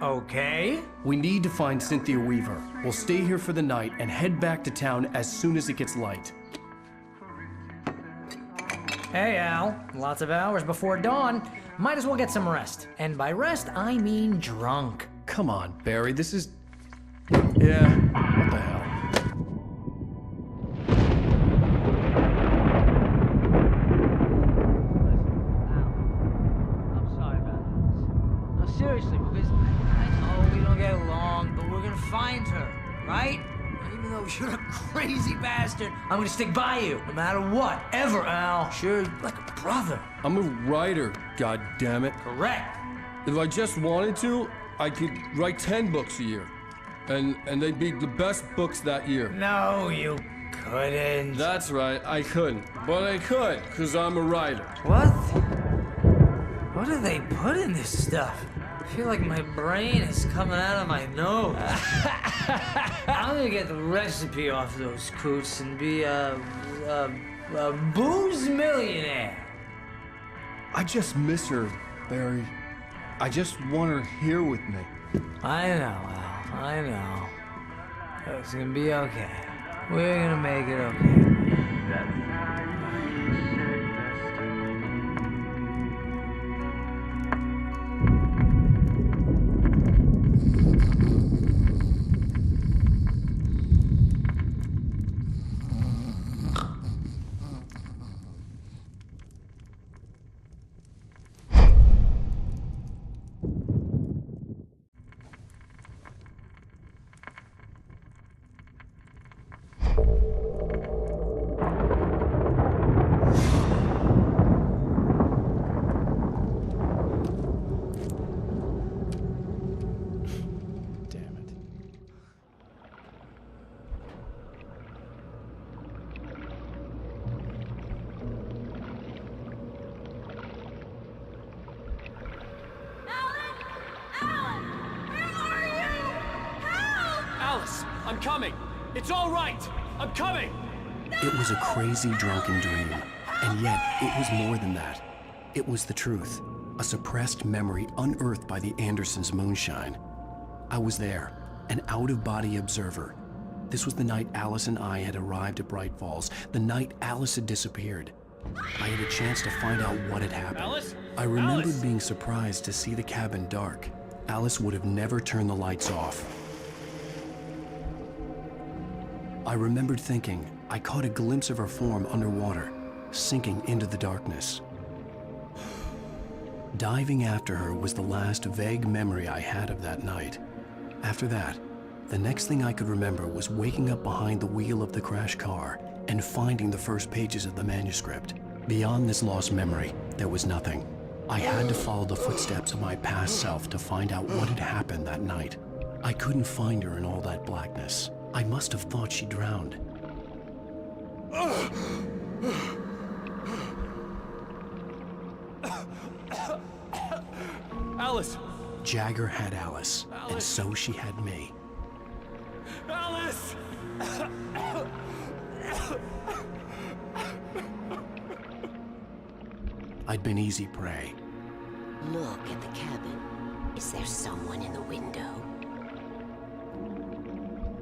S9: Okay.
S1: We need to find Cynthia Weaver. We'll stay here for the night and head back to town as soon as it gets light.
S9: Hey, Al. Lots of hours before dawn. Might as well get some rest. And by rest, I mean drunk.
S1: Come on, Barry, this is... Yeah, what the hell?
S9: I'm sorry about this. No, seriously, because I know we don't get along, but we're gonna find her, right? Even though you're a crazy bastard, I'm gonna stick by you, no matter what, ever, Al. Sure, like a brother.
S11: I'm a writer, goddammit.
S9: Correct.
S11: If I just wanted to, I could write 10 books a year. And they'd be the best books that year.
S9: No, you couldn't.
S11: That's right, I couldn't. But I could, because I'm a writer.
S9: What? What do they put in this stuff? I feel like my brain is coming out of my nose. I'm gonna get the recipe off those coots and be a booze millionaire.
S11: I just miss her, Barry. I just want her here with me.
S9: I know, Al. I know. It's gonna be okay. We're gonna make it okay.
S11: Alice, I'm coming. It's all right. I'm coming.
S1: It was a crazy, drunken dream, and yet it was more than that. It was the truth, a suppressed memory unearthed by the Andersons' moonshine. I was there, an out-of-body observer. This was the night Alice and I had arrived at Bright Falls, the night Alice had disappeared. I had a chance to find out what had happened.
S11: Alice?
S1: I remembered
S11: Alice!
S1: being surprised to see the cabin dark. Alice would have never turned the lights off. I remembered thinking I caught a glimpse of her form underwater, sinking into the darkness. Diving after her was the last vague memory I had of that night. After that, the next thing I could remember was waking up behind the wheel of the crashed car and finding the first pages of the manuscript. Beyond this lost memory, there was nothing. I had to follow the footsteps of my past self to find out what had happened that night. I couldn't find her in all that blackness. I must have thought she drowned.
S11: Alice!
S1: Jagger had Alice, and so she had me.
S11: Alice!
S1: I'd been easy prey.
S19: Look at the cabin. Is there someone in the window?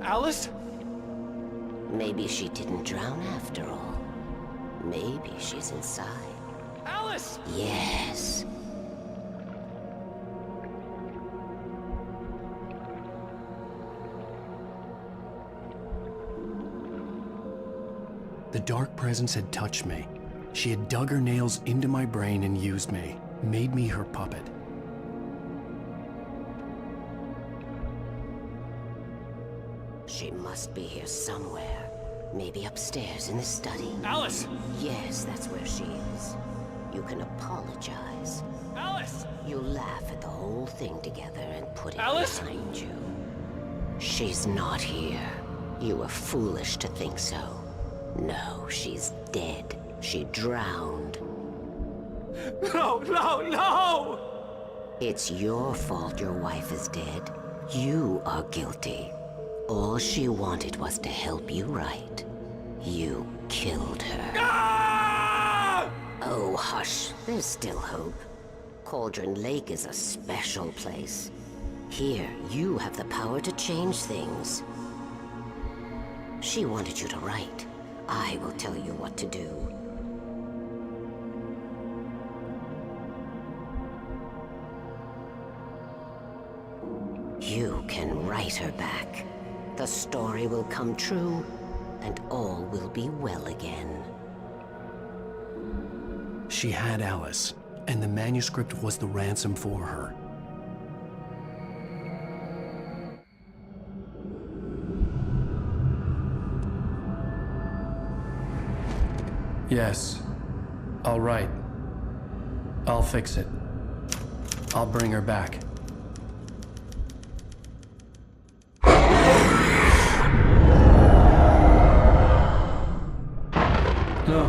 S11: Alice?
S19: Maybe she didn't drown after all. Maybe she's inside.
S11: Alice!
S19: Yes.
S1: The dark presence had touched me. She had dug her nails into my brain and used me, made me her puppet.
S19: She must be here somewhere. Maybe upstairs in the study.
S11: Alice!
S19: Yes, that's where she is. You can apologize.
S11: Alice!
S19: You laugh at the whole thing together and put it
S11: Alice?
S19: behind you. She's not here. You were foolish to think so. No, she's dead. She drowned.
S11: No, no, no!
S19: It's your fault your wife is dead. You are guilty. All she wanted was to help you right. You killed her.
S11: Ah!
S19: Oh, hush. There's still hope. Cauldron Lake is a special place. Here, you have the power to change things. She wanted you to write. I will tell you what to do. You can write her back. The story will come true, and all will be well again.
S1: She had Alice, and the manuscript was the ransom for her. Yes. All right. I'll fix it. I'll bring her back. No.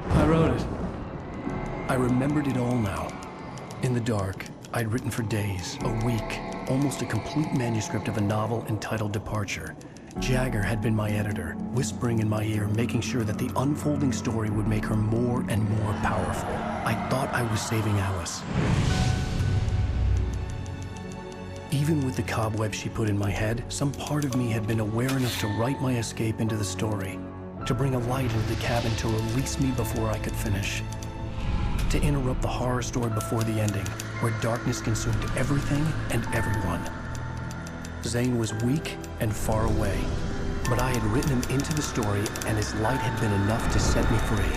S1: I wrote it. I remembered it all now. In the dark, I'd written for days, a week, almost a complete manuscript of a novel entitled Departure. Jagger had been my editor, whispering in my ear, making sure that the unfolding story would make her more and more powerful. I thought I was saving Alice. Even with the cobwebs she put in my head, some part of me had been aware enough to write my escape into the story, to bring a light into the cabin to release me before I could finish, to interrupt the horror story before the ending, where darkness consumed everything and everyone. Zane was weak and far away, but I had written him into the story, and his light had been enough to set me free.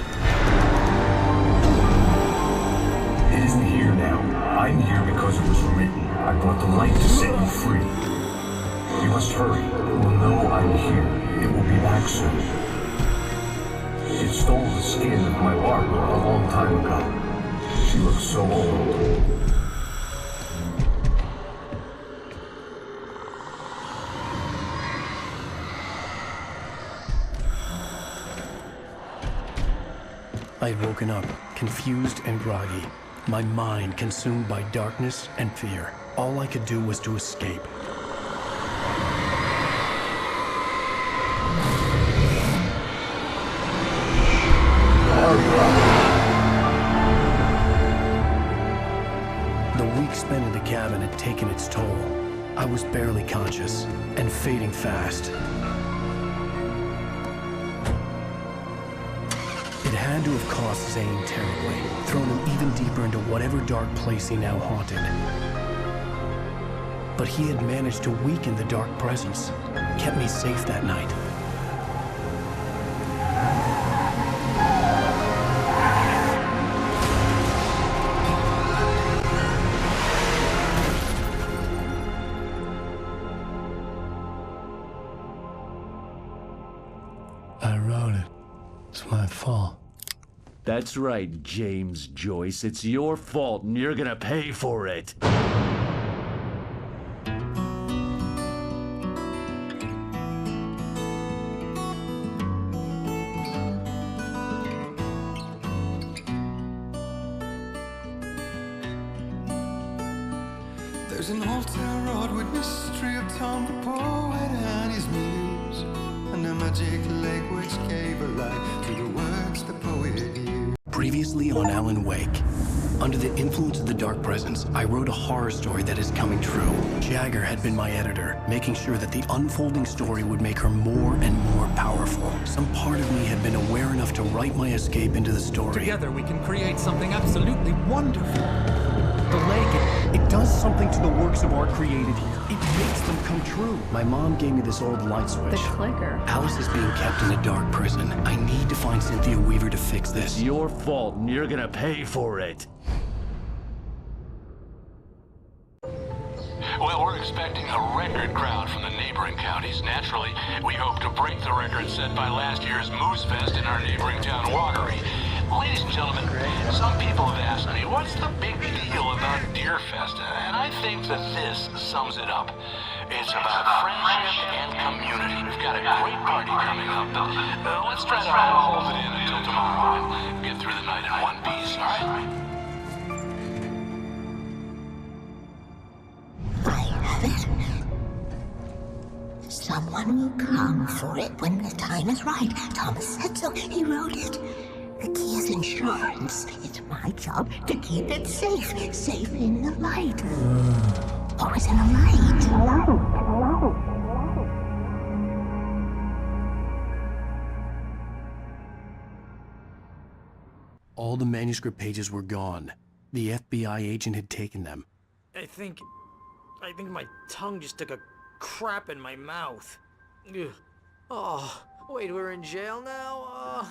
S12: It isn't here now. I'm here because it was written. I brought the light to set you free. You must hurry. It will know I'm here. It will be back soon. It stole the skin of my Barbara a long time ago. She looks so old.
S1: I had woken up, confused and groggy, my mind consumed by darkness and fear. All I could do was to escape. taken its toll. I was barely conscious, and fading fast. It had to have cost Zane terribly, thrown him even deeper into whatever dark place he now haunted. But he had managed to weaken the dark presence, kept me safe that night.
S20: I wrote it. It's my fault.
S21: That's right, James Joyce. It's your fault, and you're gonna pay for it.
S22: There's an old town road with mystery of Tom the poet and his muse, and a magic lake which gave a light to the words the poet used.
S1: Previously on Alan Wake, under the influence of the dark presence, I wrote a horror story that is coming true. Jagger had been my editor, making sure that the unfolding story would make her more and more powerful. Some part of me had been aware enough to write my escape into the story.
S23: Together we can create something absolutely wonderful.
S1: The lake, it does something to the works of art created here. It makes them come true. My mom gave me this old light switch.
S24: The clicker.
S1: Alice is being kept in a dark prison. I need to find Cynthia Weaver to fix this.
S21: It's your fault, and you're gonna pay for it.
S25: Well, we're expecting a record crowd from the neighboring counties. Naturally, we hope to break the record set by last year's Moose Fest in our neighboring town, Watery. Ladies and gentlemen, some people have asked me, what's the big deal about Deer Fest? And I think that this sums it up. It's about friendship and community. We've got a great party coming up, but let's try to hold it in until tomorrow and get through the night in one piece, all right?
S26: I have it. Someone will come for it when the time is right. Thomas said so. He wrote it. The key is insurance. It's my job to keep it safe. Safe in the light. Always in the light.
S1: All the manuscript pages were gone. The FBI agent had taken them.
S10: I think my tongue just took a crap in my mouth. Ugh. Oh, wait, we're in jail now?